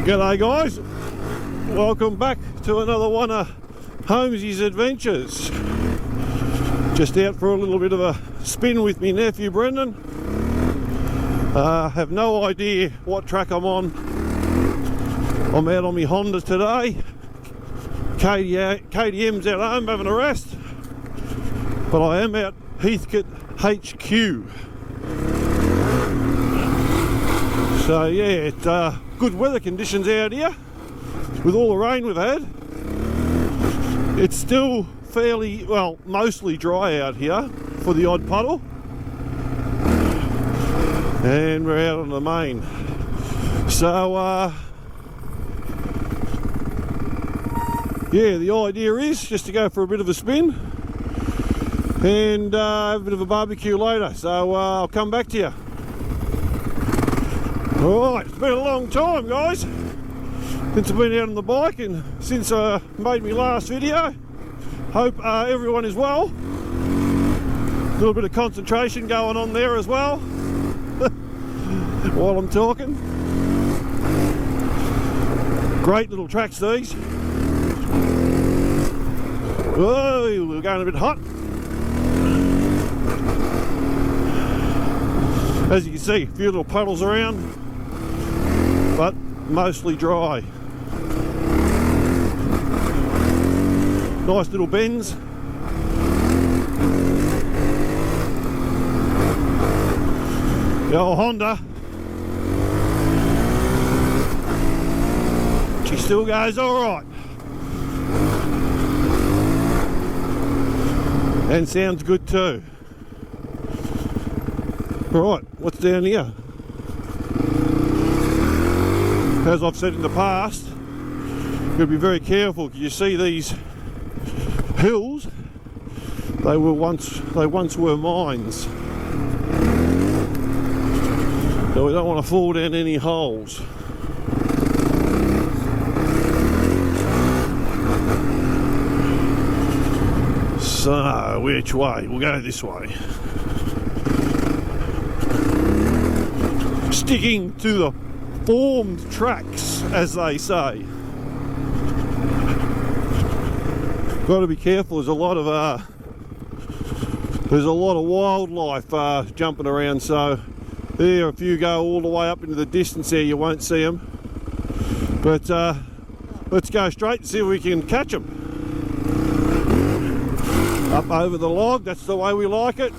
G'day guys, welcome back to another one of Holmesy's adventures. Just out for a little bit of a spin with me nephew Brendan. Have no idea what track I'm on. I'm out on my Honda today. KTM's out home having a rest, but I am out Heathcote HQ. So yeah, it's good weather conditions out here with all the rain we've had. It's still fairly, well, mostly dry out here for the odd puddle. And we're out on the main. So yeah, the idea is just to go for a bit of a spin and have a bit of a barbecue later. So I'll come back to you. Alright, it's been a long time guys since I've been out on the bike and since I made my last video. Hope everyone is well. A little bit of concentration going on there as well while I'm talking. Great little tracks these. Whoa, we're going a bit hot. As you can see, a few little puddles around, but mostly dry. Nice little bends. The old Honda, she still goes alright. And sounds good too. Right, what's down here? As I've said in the past, you've got to be very careful because you see these hills, they once were mines. So we don't want to fall down any holes. So, which way? We'll go this way. Sticking to the formed tracks, as they say. Got to be careful. There's a lot of wildlife jumping around. So there, if you go all the way up into the distance there, you won't see them. But let's go straight and see if we can catch them. Up over the log. That's the way we like it.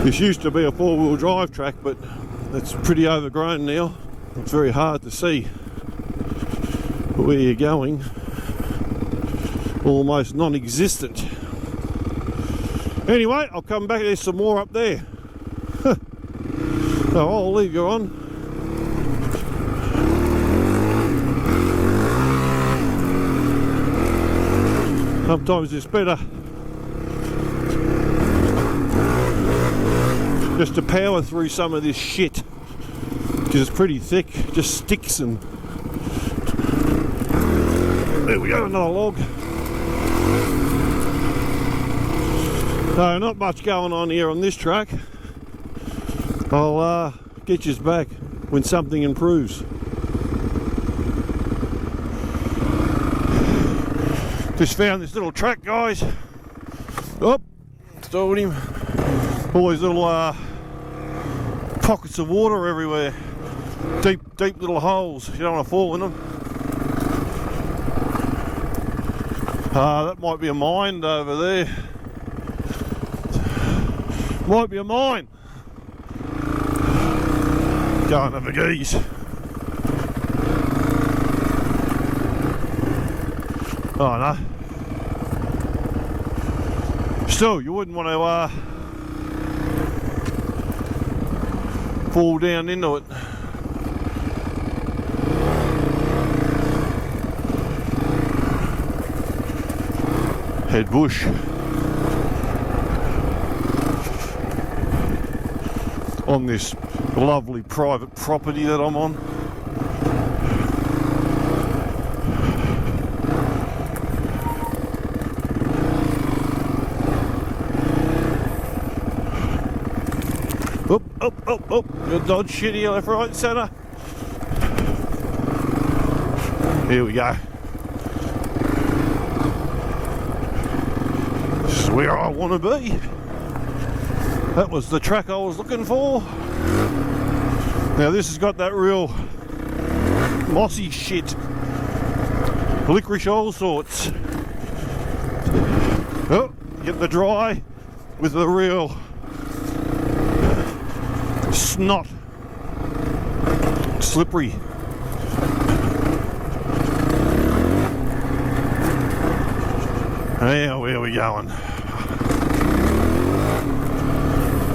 This used to be a four-wheel drive track, but it's pretty overgrown now. It's very hard to see where you're going. Almost non-existent. Anyway, I'll come back. There's some more up there. So I'll leave you on. Sometimes it's better just to power through some of this shit because it's pretty thick, just sticks. And there we go, another log. So not much going on here on this track. I'll get you back when something improves. Just found this little track guys. Oh, stalled him. All these little pockets of water everywhere, deep little holes. You don't want to fall in them. That might be a mine over there. Might be a mine. Go and have a geese. Oh no. Still, you wouldn't want to fall down into it. Head bush. On this lovely private property that I'm on. Up, up, up, up. Good dodge shit here, left, right, centre. Here we go. This is where I want to be. That was the track I was looking for. Now this has got that real mossy shit. Licorice, all sorts. Oh, get the dry with the real snot. Slippery. Now where are we going?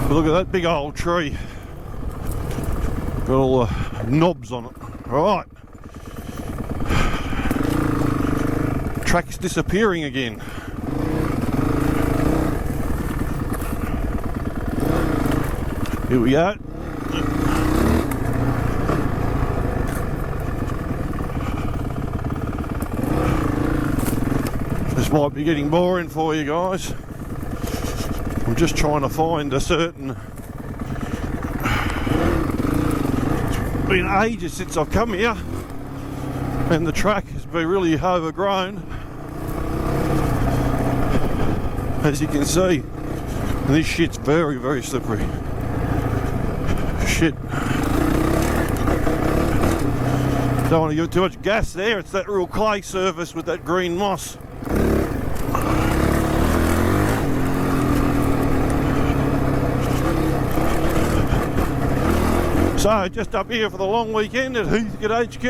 Look at that big old tree. Got all the knobs on it. Right. Track's disappearing again. Here we go. This might be getting boring for you guys. I'm just trying to find a certain... It's been ages since I've come here and the track has been really overgrown, as you can see, and this shit's very, very slippery. Shit. Don't want to give it too much gas there. It's that real clay surface with that green moss. So just up here for the long weekend at Heathcote HQ.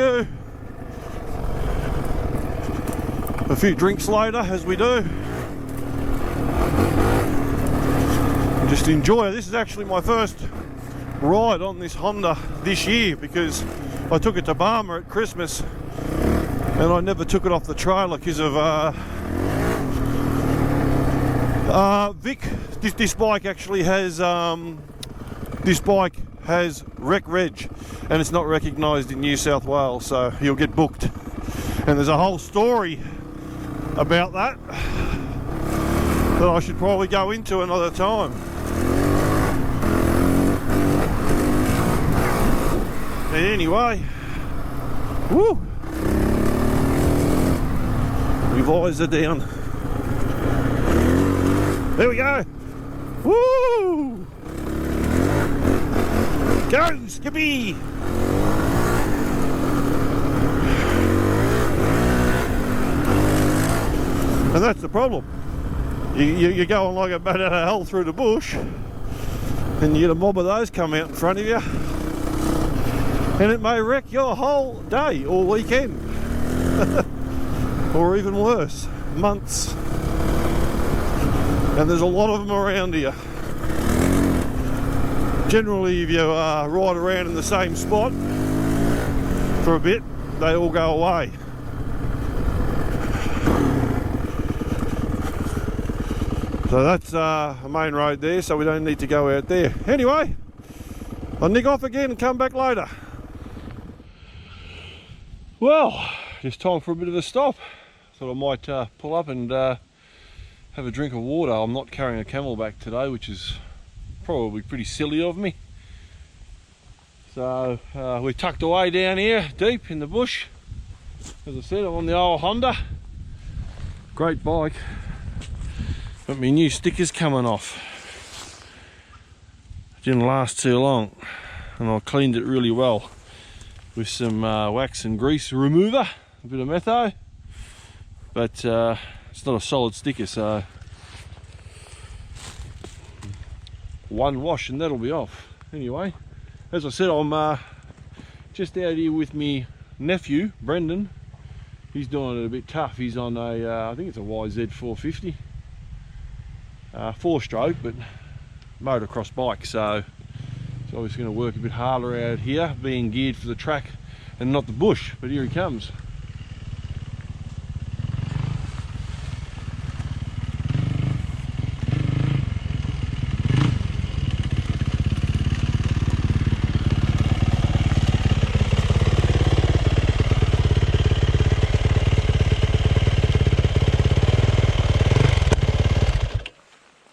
A few drinks later, as we do. Just enjoy it. This is actually my first ride on this Honda this year, because I took it to Barmer at Christmas and I never took it off the trailer because of Vic. This bike actually has rec reg and it's not recognised in New South Wales, so you'll get booked. And there's a whole story about that that I should probably go into another time. Anyway, woo! Visor down. There we go. Woo! Go, Skippy! And that's the problem. You're going like a bat out of hell through the bush, and you get a mob of those come out in front of you, and it may wreck your whole day or weekend. Or even worse, months. And there's a lot of them around here. Generally, if you ride around in the same spot for a bit, they all go away. So that's a main road there, so we don't need to go out there. Anyway, I'll nick off again and come back later. Well, just time for a bit of a stop. Thought I might pull up and have a drink of water. I'm not carrying a Camelback today, which is probably pretty silly of me. So we're tucked away down here, deep in the bush. As I said, I'm on the old Honda. Great bike. Got my new stickers coming off. Didn't last too long, and I cleaned it really well with some wax and grease remover, a bit of metho, but it's not a solid sticker, so one wash and that'll be off. Anyway, as I said, I'm just out here with me nephew Brendan. He's doing it a bit tough. He's on a I think it's a YZ 450, 4-stroke, but motocross bike, so it's obviously going to work a bit harder out here, being geared for the track and not the bush. But here he comes.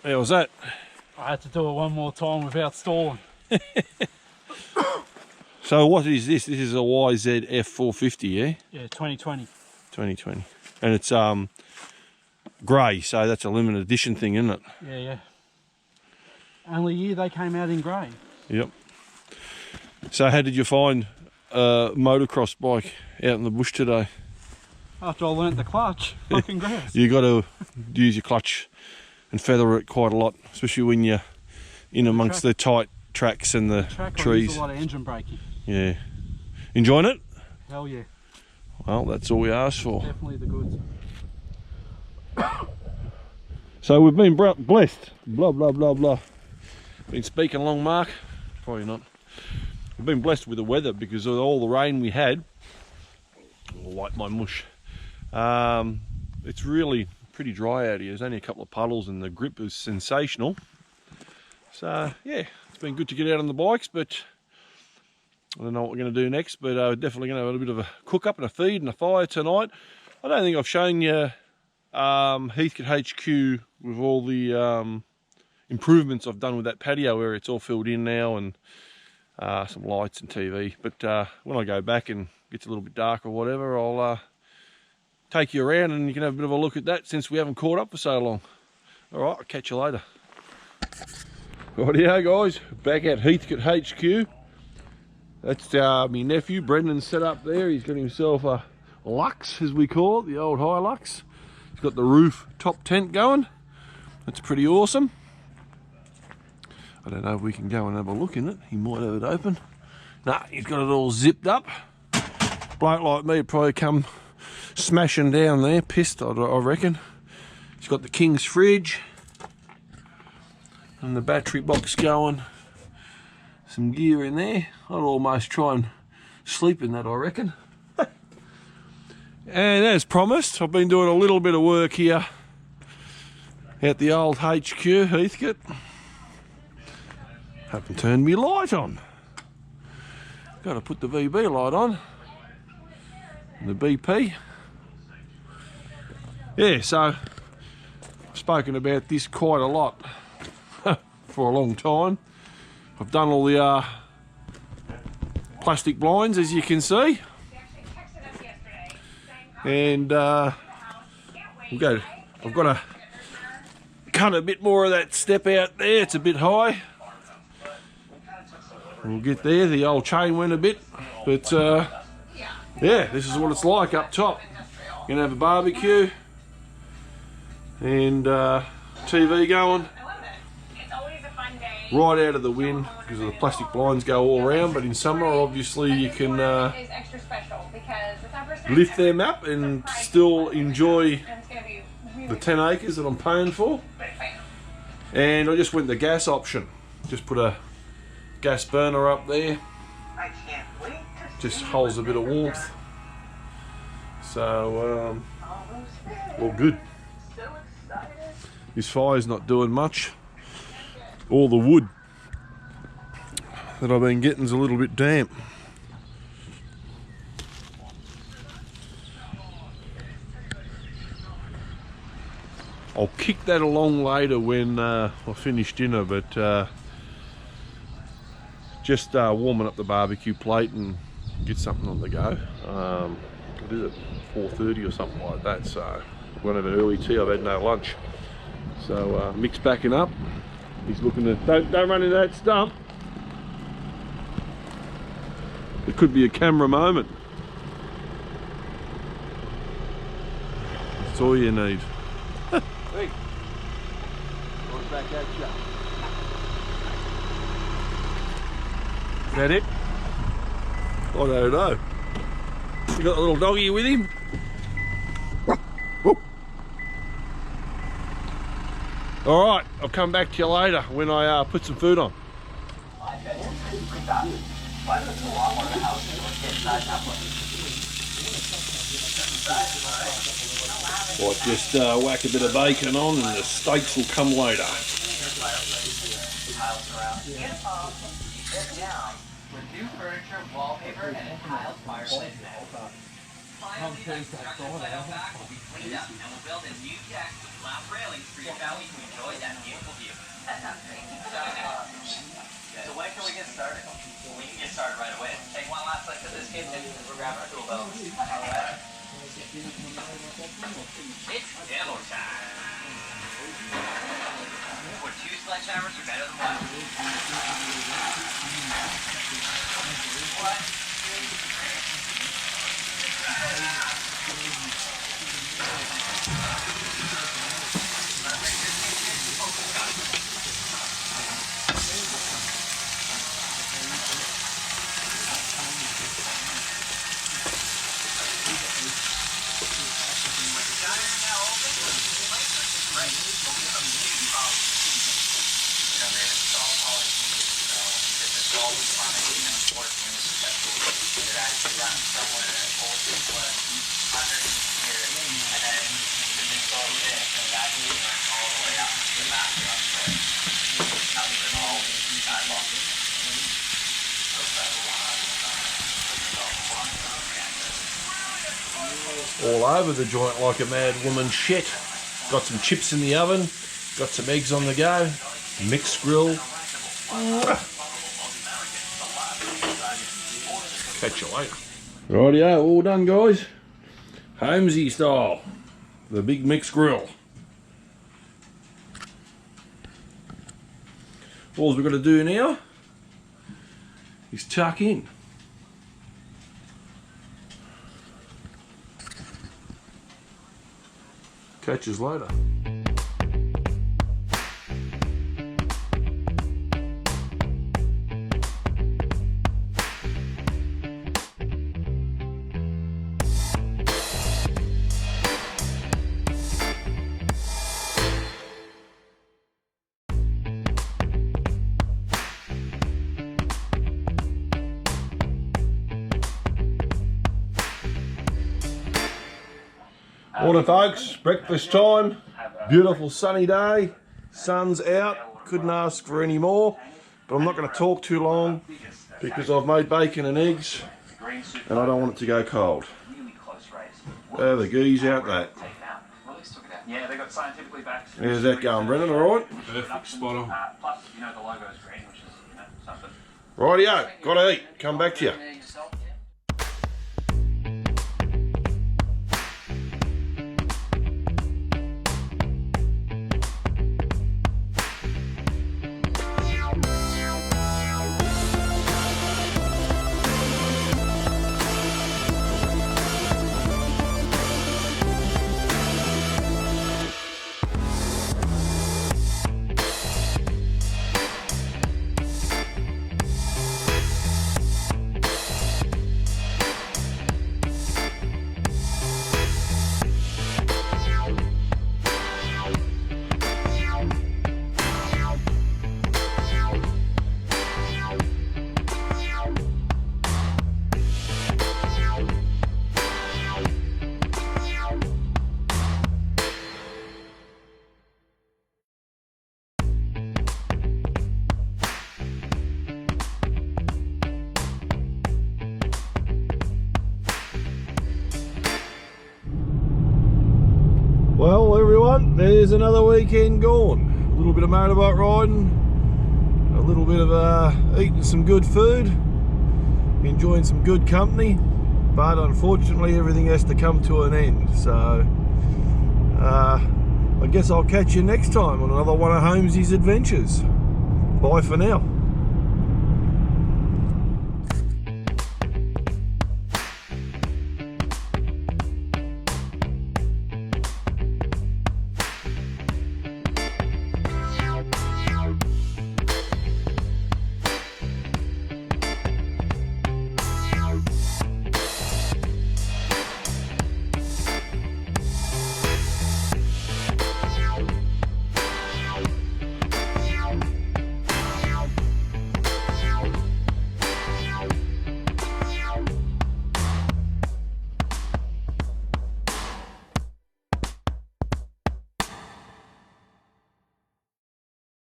How was that? I had to do it one more time without stalling. So what is this? This is a YZF 450, yeah? Yeah, 2020. 2020. And it's grey, so that's a limited edition thing, isn't it? Yeah, yeah. Only year they came out in grey. Yep. So how did you find a motocross bike out in the bush today? After I learnt the clutch, fucking grass. You got to use your clutch and feather it quite a lot, especially when you're in amongst the tight tracks and the trees. I use a lot of engine braking. Yeah. Enjoying it? Hell yeah. Well, that's all we asked for. Definitely the goods. So we've been blessed. Blah, blah, blah, blah. Been speaking along, Mark? Probably not. We've been blessed with the weather because of all the rain we had. I'll wipe my mush. It's really pretty dry out here. There's only a couple of puddles and the grip is sensational. So, yeah, it's been good to get out on the bikes, but I don't know what we're going to do next, but we're definitely going to have a bit of a cook up and a feed and a fire tonight. I don't think I've shown you Heathcote HQ with all the improvements I've done with that patio area. It's all filled in now, and some lights and TV. But when I go back and it gets a little bit dark or whatever, I'll take you around and you can have a bit of a look at that since we haven't caught up for so long. All right, I'll catch you later. Rightio guys, back at Heathcote HQ. That's my nephew, Brendan's set up there. He's got himself a Lux, as we call it, the old Hilux. He's got the roof top tent going. That's pretty awesome. I don't know if we can go and have a look in it. He might have it open. Nah, he's got it all zipped up. Bloke like me would probably come smashing down there, pissed, I reckon. He's got the King's fridge and the battery box going. Some gear in there. I'd almost try and sleep in that, I reckon. And as promised, I've been doing a little bit of work here at the old HQ, Heathcote. Haven't turned me light on. Got to put the VB light on. And the BP. Yeah, so I've spoken about this quite a lot for a long time. I've done all the plastic blinds, as you can see. And I've got to cut a bit more of that step out there. It's a bit high. We'll get there. The old chain went a bit, but yeah, this is what it's like up top. You're gonna have a barbecue and TV going right out of the wind because the plastic blinds go all around. But in summer, obviously, you can lift them up and still enjoy the 10 acres that I'm paying for. And I just went the gas option. Just put a gas burner up there. Just holds a bit of warmth. So, all good. This fire's not doing much. All the wood that I've been getting is a little bit damp. I'll kick that along later when I finish dinner, but just warming up the barbecue plate and get something on the go. What is it, 4:30 or something like that, so I'm going to have an early tea. I've had no lunch. So Mick's backing up. He's looking to, don't run into that stump. It could be a camera moment. That's all you need. Hey, going back at you. Is that it? I don't know. You got the little doggy with him? Alright, I'll come back to you later when I put some food on. I'll just whack a bit of bacon on and the steaks will come later. With new furniture, wallpaper, and a tiled fireplace now. Finally, the construction site out back will be cleaned up, and we'll build a new deck with glass railings for your family to enjoy that beautiful view. That sounds great. So when can we get click to this kid and we're grabbing our tool belt. Alright. It's demo time. Where 2 sledgehammers are better than 1. What? All over the joint like a mad woman shit. Got some chips in the oven, got some eggs on the go, mixed grill. Catch you later. Rightio, all done guys. Holmesy style. The big mixed grill. All we've got to do now is tuck in. Catch us later. Morning folks, breakfast time, beautiful sunny day, sun's out, couldn't ask for any more, but I'm not going to talk too long because I've made bacon and eggs and I don't want it to go cold. They're the geese out there. Yeah, they got scientifically backed. How's that going, Brennan, alright? Perfect, spot on. Plus, you know, the logo's green, which is, you know, something. Rightio, gotta eat, come back to you. Well everyone, there's another weekend gone. A little bit of motorbike riding, a little bit of eating some good food, enjoying some good company, but unfortunately everything has to come to an end. So I guess I'll catch you next time on another one of Holmesy's adventures. Bye for now.